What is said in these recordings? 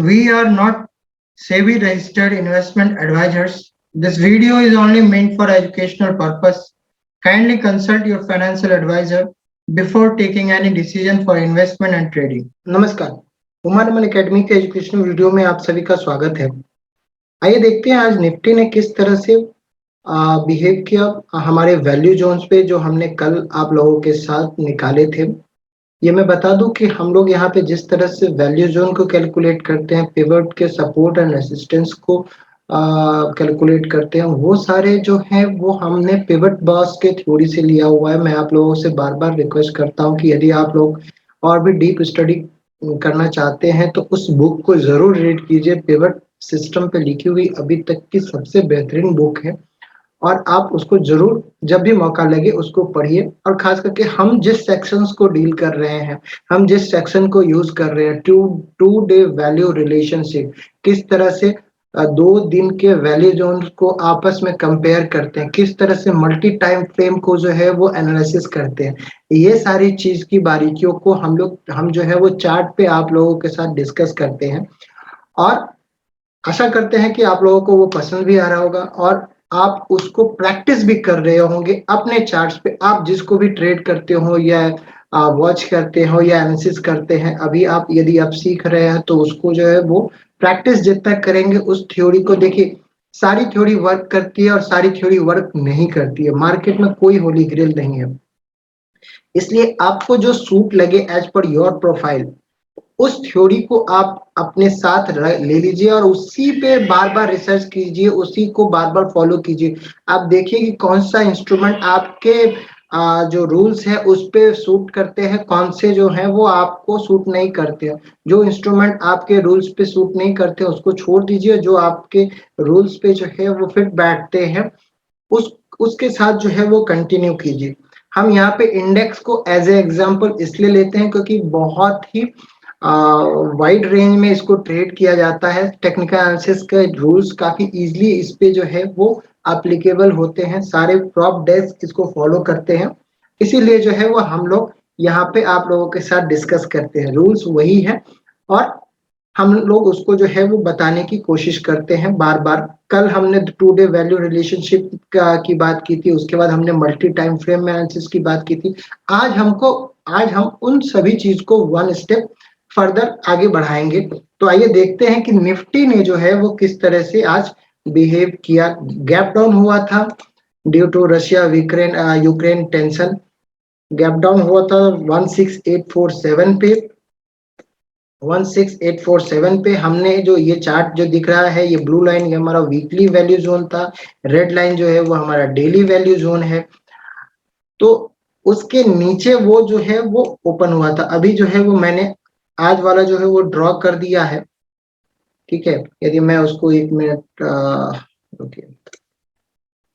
We are not SEBI registered investment advisors. This video is only meant for educational purpose. Kindly consult your financial advisor before taking any decision for investment and trading. नमस्कार, कुमार मन academy के educational video में आप सभी का स्वागत है। आइए देखते हैं आज निफ्टी ने किस तरह से बिहेव किया हमारे वैल्यू जोन्स पे जो हमने कल आप लोगों के साथ निकाले थे। ये मैं बता दूं कि हम लोग यहाँ पे जिस तरह से वैल्यू जोन को कैलकुलेट करते हैं, पिवट के सपोर्ट एंड रेजिस्टेंस को कैलकुलेट करते हैं, वो सारे जो हैं वो हमने पिवट बॉस के थ्योरी से लिया हुआ है। मैं आप लोगों से बार बार रिक्वेस्ट करता हूँ कि यदि आप लोग और भी डीप स्टडी करना चाहते हैं तो उस बुक को जरूर रीड कीजिए। पिवट सिस्टम पे लिखी हुई अभी तक की सबसे बेहतरीन बुक है और आप उसको जरूर जब भी मौका लगे उसको पढ़िए। और खास करके हम जिस सेक्शंस को डील कर रहे हैं, हम जिस सेक्शन को यूज कर रहे हैं, टू डे वैल्यू रिलेशनशिप, किस तरह से 2 दिन के वैल्यू जोन को आपस में कंपेयर करते हैं, किस तरह से मल्टी टाइम फ्रेम को जो है वो एनालिसिस करते हैं, ये सारी चीज की बारीकियों को हम जो है वो चार्ट पे आप लोगों के साथ डिस्कस करते हैं। और आशा करते हैं कि आप लोगों को वो पसंद भी आ रहा होगा और आप उसको प्रैक्टिस भी कर रहे होंगे अपने चार्ट्स पे। आप जिसको भी ट्रेड करते हो या वॉच करते हो या एनालिसिस करते हैं, अभी आप यदि आप सीख रहे हैं तो उसको जो है वो प्रैक्टिस जितना करेंगे उस थ्योरी को। देखिए, सारी थ्योरी वर्क करती है और सारी थ्योरी वर्क नहीं करती है। मार्केट में कोई होली ग्रेल नहीं है, इसलिए आपको जो सूट लगे एज पर योर प्रोफाइल उस थ्योरी को आप अपने साथ ले लीजिए और उसी पे बार बार रिसर्च कीजिए, उसी को बार बार फॉलो कीजिए। आप देखिए कि कौन सा इंस्ट्रूमेंट आपके जो रूल्स है उस पे सूट करते हैं, कौन से जो है वो आपको सूट नहीं करते हैं। जो इंस्ट्रूमेंट आपके रूल्स पे सूट नहीं करते उसको छोड़ दीजिए, जो आपके रूल्स पे जो है वो फिट बैठते हैं उस उसके साथ जो है वो कंटिन्यू कीजिए। हम यहाँ पे इंडेक्स को एज ए एग्जाम्पल इसलिए लेते हैं क्योंकि बहुत ही वाइड रेंज में इसको ट्रेड किया जाता है। टेक्निकल एनालिसिस के रूल्स काफी इजीली इस पे जो है वो एप्लीकेबल होते हैं। सारे प्रॉप डेस्क इसको फॉलो करते हैं, इसीलिए जो है वो हम लोग यहाँ पे आप लोगों के साथ डिस्कस करते हैं। रूल्स वही है और हम लोग उसको जो है वो बताने की कोशिश करते हैं बार बार। कल हमने टू डे वैल्यू रिलेशनशिप की बात की थी, उसके बाद हमने मल्टी टाइम फ्रेम एनालिसिस की बात की थी। आज हम उन सभी चीज को वन स्टेप फर्दर आगे बढ़ाएंगे। तो आइए देखते हैं कि निफ्टी ने जो है वो किस तरह से आज बिहेव किया। गैप डाउन हुआ था due to Russia Ukraine tension. Gap down हुआ था 16847 पे। 16847 पे हमने जो ये चार्ट जो दिख रहा है, ये ब्लू लाइन ये हमारा वीकली वैल्यू जोन था, रेड लाइन जो है वो हमारा डेली वैल्यू जोन है। तो उसके नीचे वो जो है वो ओपन हुआ था। अभी जो है वो मैंने आज वाला जो है वो ड्रॉ कर दिया है, ठीक है। यदि मैं उसको 1 मिनट ओके,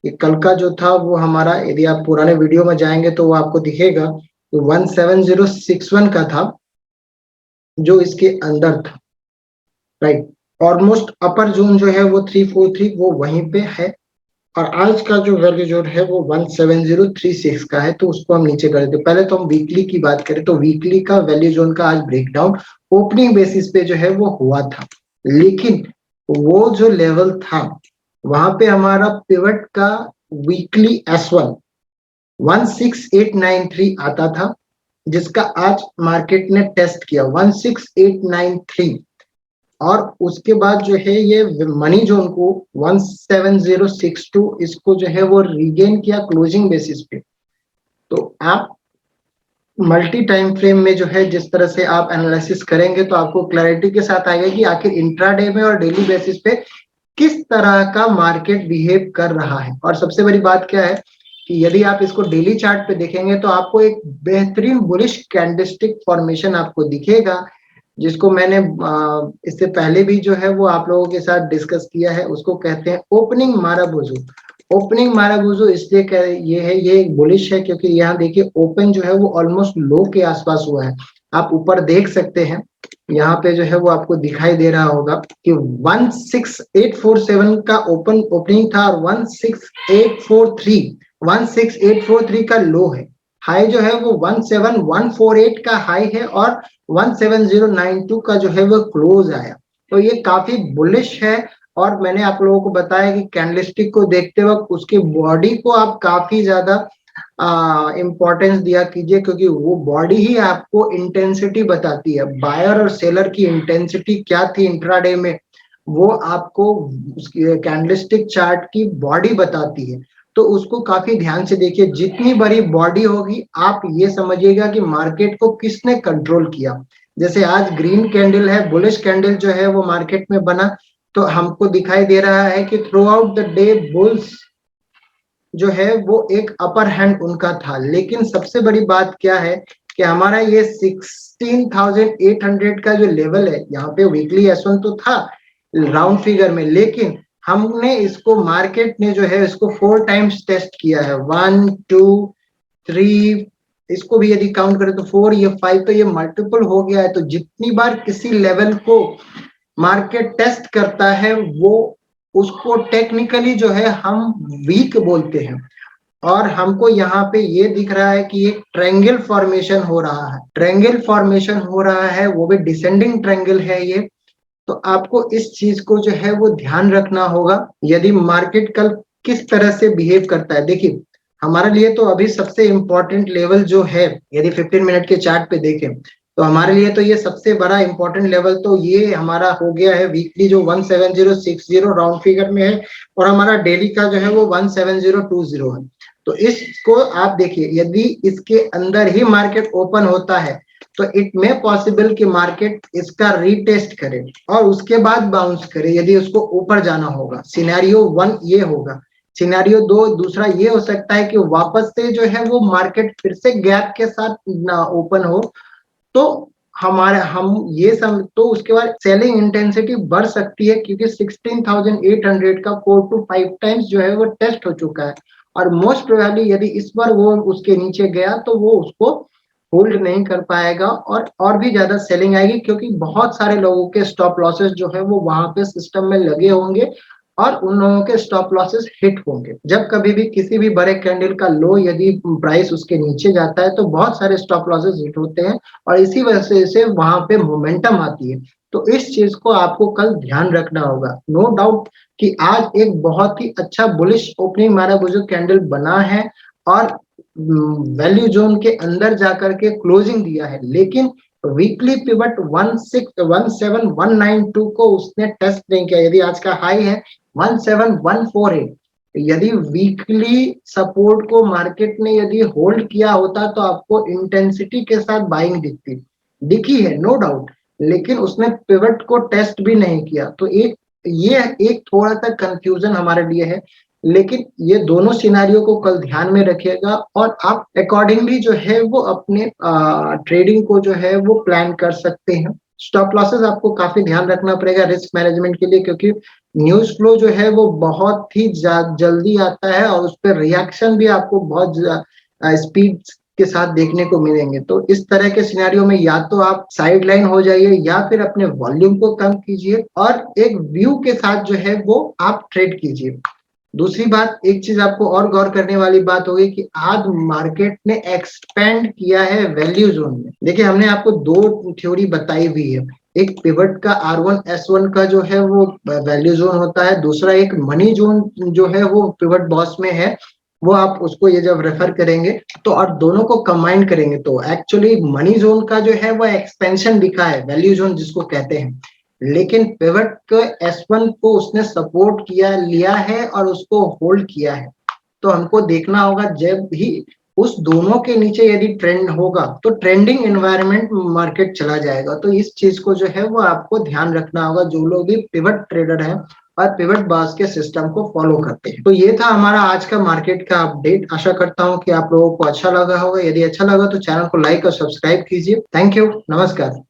ये कल का जो था वो हमारा, यदि आप पुराने वीडियो में जाएंगे तो वो आपको दिखेगा, तो 17061 का था जो इसके अंदर था, राइट। ऑलमोस्ट अपर जोन जो है वो 343 वो वहीं पे है और आज का जो वैल्यू जोन है वो 17036 का है, तो उसको हम नीचे कर देते। पहले तो हम वीकली की बात करें तो वीकली का वैल्यू जोन का आज ब्रेकडाउन ओपनिंग बेसिस पे जो है वो हुआ था, लेकिन वो जो लेवल था वहां पे हमारा पिवट का वीकली S1 16893 आता था, जिसका आज मार्केट ने टेस्ट किया 16893 और उसके बाद जो है ये मनी जोन को 17062 इसको जो है वो रीगेन किया क्लोजिंग बेसिस पे। तो आप मल्टी टाइम फ्रेम में जो है जिस तरह से आप एनालिसिस करेंगे तो आपको क्लैरिटी के साथ आएगा कि आखिर इंट्राडे में और डेली बेसिस पे किस तरह का मार्केट बिहेव कर रहा है। और सबसे बड़ी बात क्या है कि यदि आप इसको डेली चार्ट पे देखेंगे तो आपको एक बेहतरीन बुलिश कैंडलस्टिक फॉर्मेशन आपको दिखेगा, जिसको मैंने इससे पहले भी जो है वो आप लोगों के साथ डिस्कस किया है। उसको कहते हैं ओपनिंग माराबूजू। ओपनिंग माराबूजू इसलिए ये एक बुलिश है क्योंकि यहाँ देखिए ओपन जो है वो ऑलमोस्ट लो के आसपास हुआ है। आप ऊपर देख सकते हैं, यहाँ पे जो है वो आपको दिखाई दे रहा होगा कि 16847 का ओपनिंग था और 16843 का लो है। हाई जो है वो 17148 का हाई है और 17092 का जो है वो क्लोज आया। तो ये काफी बुलिश है। और मैंने आप लोगों को बताया कि कैंडलस्टिक को देखते वक्त उसकी बॉडी को आप काफी ज्यादा इम्पोर्टेंस दिया कीजिए, क्योंकि वो बॉडी ही आपको इंटेंसिटी बताती है। बायर और सेलर की इंटेंसिटी क्या थी इंट्राडे में, वो आपको कैंडलस्टिक चार्ट की बॉडी बताती है। तो उसको काफी ध्यान से देखिए, जितनी बड़ी बॉडी होगी आप ये समझिएगा कि मार्केट को किसने कंट्रोल किया। जैसे आज ग्रीन कैंडल है, बुलिश कैंडल जो है वो मार्केट में बना, तो हमको दिखाई दे रहा है कि through out the day bulls जो है वो एक अपर हैंड उनका था। लेकिन सबसे बड़ी बात क्या है कि हमारा ये 16,800 का जो लेवल है, यहाँ पे वीकली एस1 तो था राउंड फिगर में, लेकिन हमने इसको, मार्केट ने जो है इसको 4 टाइम्स टेस्ट किया है, 1 2 3, इसको भी यदि काउंट करें तो 4, ये 5, तो ये मल्टीपल हो गया है। तो जितनी बार किसी लेवल को मार्केट टेस्ट करता है वो उसको टेक्निकली जो है हम वीक बोलते हैं। और हमको यहाँ पे ये दिख रहा है कि एक ट्रायंगल फॉर्मेशन हो रहा है, ट्रायंगल फॉर्मेशन हो रहा है, वो भी डिसेंडिंग ट्रायंगल है ये। तो आपको इस चीज को जो है वो ध्यान रखना होगा यदि मार्केट कल किस तरह से बिहेव करता है। देखिए हमारे लिए तो अभी सबसे इंपॉर्टेंट लेवल जो है, यदि 15 मिनट के चार्ट पे देखें तो हमारे लिए तो ये सबसे बड़ा इंपॉर्टेंट लेवल तो ये हमारा हो गया है वीकली जो 17060 राउंड फिगर में है, और हमारा डेली का जो है वो 17020 है। तो इसको आप देखिए, यदि इसके अंदर ही मार्केट ओपन होता है तो इट मे पॉसिबल कि मार्केट इसका रीटेस्ट करे और उसके बाद बाउंस करे यदि उसको ऊपर जाना होगा। सिनेरियो 1 ये होगा। सिनेरियो 2 दूसरा ये हो सकता है कि वापस से जो है वो मार्केट फिर से गैप के साथ ओपन हो, तो हमारे हम ये सब, तो उसके बाद सेलिंग इंटेंसिटी बढ़ सकती है, क्योंकि 16,800 का 4 to 5 टाइम्स जो है वो टेस्ट हो चुका है। और मोस्ट प्रोबेबली यदि इस बार वो उसके नीचे गया तो वो उसको होल्ड नहीं कर पाएगा और भी ज्यादा सेलिंग आएगी, क्योंकि बहुत सारे लोगों के स्टॉप लॉसेस जो है वो वहां पे सिस्टम में लगे होंगे और उन लोगों के स्टॉप लॉसेस हिट होंगे। जब कभी भी किसी भी बड़े कैंडल का लो यदि प्राइस उसके नीचे जाता है तो बहुत सारे स्टॉप लॉसेस हिट होते हैं और इसी वजह से वहां पे मोमेंटम आती है। तो इस चीज को आपको कल ध्यान रखना होगा। नो डाउट कि आज एक बहुत ही अच्छा बुलिश ओपनिंग हमारा वो जो कैंडल बना है और वैल्यू जोन के अंदर जाकर के क्लोजिंग दिया है, लेकिन वीकली पिवट 1617192 को उसने टेस्ट नहीं किया। यदि आज का हाई है 17148, यदि वीकली सपोर्ट को मार्केट ने यदि होल्ड किया होता तो आपको इंटेंसिटी के साथ बाइंग दिखी है नो डाउट, लेकिन उसने पिवट को टेस्ट भी नहीं किया। तो ये एक थोड़ा सा कंफ्यूजन हमारे लिए है। लेकिन ये दोनों सिनारियों को कल ध्यान में रखिएगा और आप अकॉर्डिंगली जो है वो अपने ट्रेडिंग को जो है वो प्लान कर सकते हैं। स्टॉप लॉसेस आपको काफी ध्यान रखना पड़ेगा रिस्क मैनेजमेंट के लिए, क्योंकि न्यूज फ्लो जो है वो बहुत ही जल्दी आता है और उस पर रिएक्शन भी आपको बहुत स्पीड के साथ देखने को मिलेंगे। तो इस तरह के सिनेरियो में या तो आप साइड लाइन हो जाइए या फिर अपने वॉल्यूम को कम कीजिए और एक व्यू के साथ जो है वो आप ट्रेड कीजिए। दूसरी बात, एक चीज आपको और गौर करने वाली बात होगी कि आज मार्केट ने एक्सपेंड किया है वैल्यू जोन में। देखिए हमने आपको दो थ्योरी बताई हुई है, एक पिवट का R1 S1 का जो है वो वैल्यू जोन होता है, दूसरा एक मनी जोन जो है वो पिवट बॉस में है। वो आप उसको ये जब रेफर करेंगे तो और दोनों को कंबाइन करेंगे तो एक्चुअली मनी जोन का जो है वो एक्सपेंशन दिखा है, वैल्यू जोन जिसको कहते हैं। लेकिन पिवट के S1 को उसने सपोर्ट किया लिया है और उसको होल्ड किया है। तो हमको देखना होगा जब भी उस दोनों के नीचे यदि ट्रेंड होगा तो ट्रेंडिंग एनवायरनमेंट मार्केट चला जाएगा। तो इस चीज को जो है वो आपको ध्यान रखना होगा जो लोग भी पिवट ट्रेडर हैं और पिवट बास के सिस्टम को फॉलो करते हैं। तो ये था हमारा आज का मार्केट का अपडेट। आशा करता हूँ कि आप लोगों को अच्छा लगा होगा। यदि अच्छा लगा तो चैनल को लाइक और सब्सक्राइब कीजिए। थैंक यू, नमस्कार।